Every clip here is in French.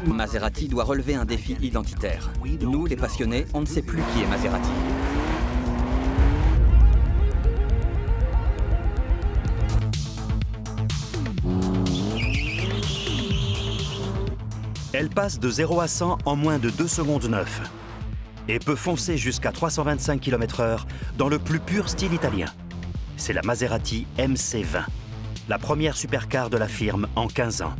Maserati doit relever un défi identitaire. Nous, les passionnés, on ne sait plus qui est Maserati. Elle passe de 0 à 100 en moins de 2 secondes 9 et peut foncer jusqu'à 325 km/h dans le plus pur style italien. C'est la Maserati MC20, la première supercar de la firme en 15 ans.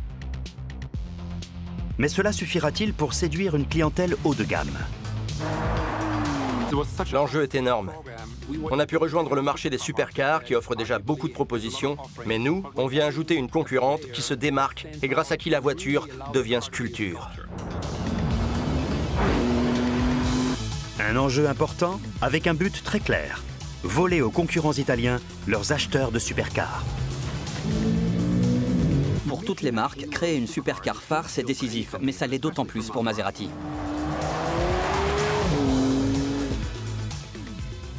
Mais cela suffira-t-il pour séduire une clientèle haut de gamme? L'enjeu est énorme. On a pu rejoindre le marché des supercars qui offre déjà beaucoup de propositions, mais nous, on vient ajouter une concurrente qui se démarque et grâce à qui la voiture devient sculpture. Un enjeu important avec un but très clair: voler aux concurrents italiens leurs acheteurs de supercars. Pour toutes les marques, créer une supercar phare, c'est décisif, mais ça l'est d'autant plus pour Maserati.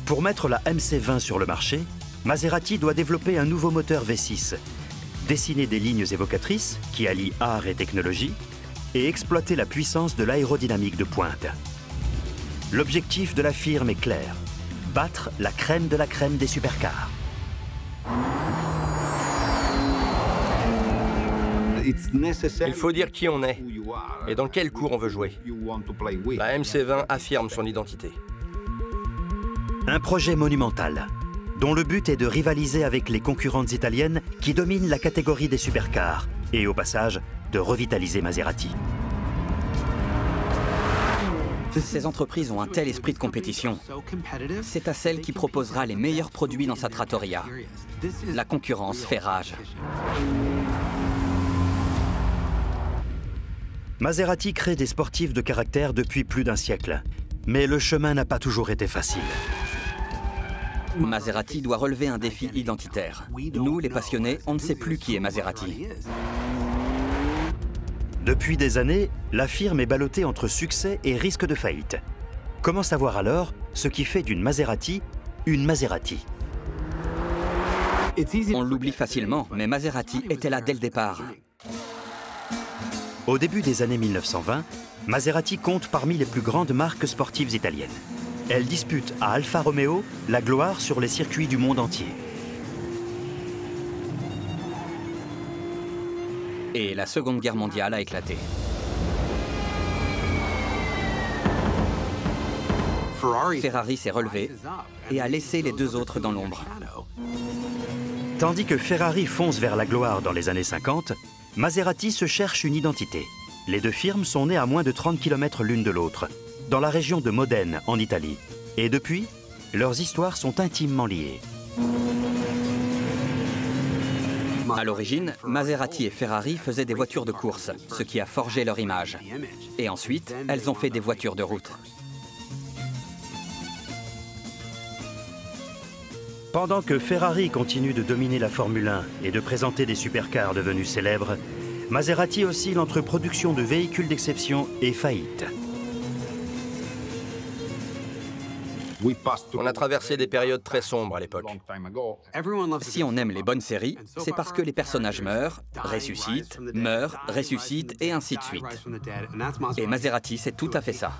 Pour mettre la MC20 sur le marché, Maserati doit développer un nouveau moteur V6, dessiner des lignes évocatrices qui allient art et technologie et exploiter la puissance de l'aérodynamique de pointe. L'objectif de la firme est clair: battre la crème de la crème des supercars. Il faut dire qui on est et dans quel cours on veut jouer. La MC20 affirme son identité. Un projet monumental, dont le but est de rivaliser avec les concurrentes italiennes qui dominent la catégorie des supercars et, au passage, de revitaliser Maserati. Ces entreprises ont un tel esprit de compétition. C'est à celle qui proposera les meilleurs produits dans sa trattoria. La concurrence fait rage. Maserati crée des sportifs de caractère depuis plus d'un siècle, mais le chemin n'a pas toujours été facile. Maserati doit relever un défi identitaire. Nous, les passionnés, on ne sait plus qui est Maserati. Depuis des années, la firme est ballottée entre succès et risque de faillite. Comment savoir alors ce qui fait d'une Maserati une Maserati? On l'oublie facilement, mais Maserati était là dès le départ. Au début des années 1920, Maserati compte parmi les plus grandes marques sportives italiennes. Elle dispute à Alfa Romeo la gloire sur les circuits du monde entier. Et la Seconde Guerre mondiale a éclaté. Ferrari s'est relevé et a laissé les deux autres dans l'ombre. Tandis que Ferrari fonce vers la gloire dans les années 50, Maserati se cherche une identité. Les deux firmes sont nées à moins de 30 km l'une de l'autre, dans la région de Modène, en Italie. Et depuis, leurs histoires sont intimement liées. À l'origine, Maserati et Ferrari faisaient des voitures de course, ce qui a forgé leur image. Et ensuite, elles ont fait des voitures de route. Pendant que Ferrari continue de dominer la Formule 1 et de présenter des supercars devenus célèbres, Maserati oscille entre production de véhicules d'exception et faillite. On a traversé des périodes très sombres à l'époque. Si on aime les bonnes séries, c'est parce que les personnages meurent, ressuscitent et ainsi de suite. Et Maserati, c'est tout à fait ça.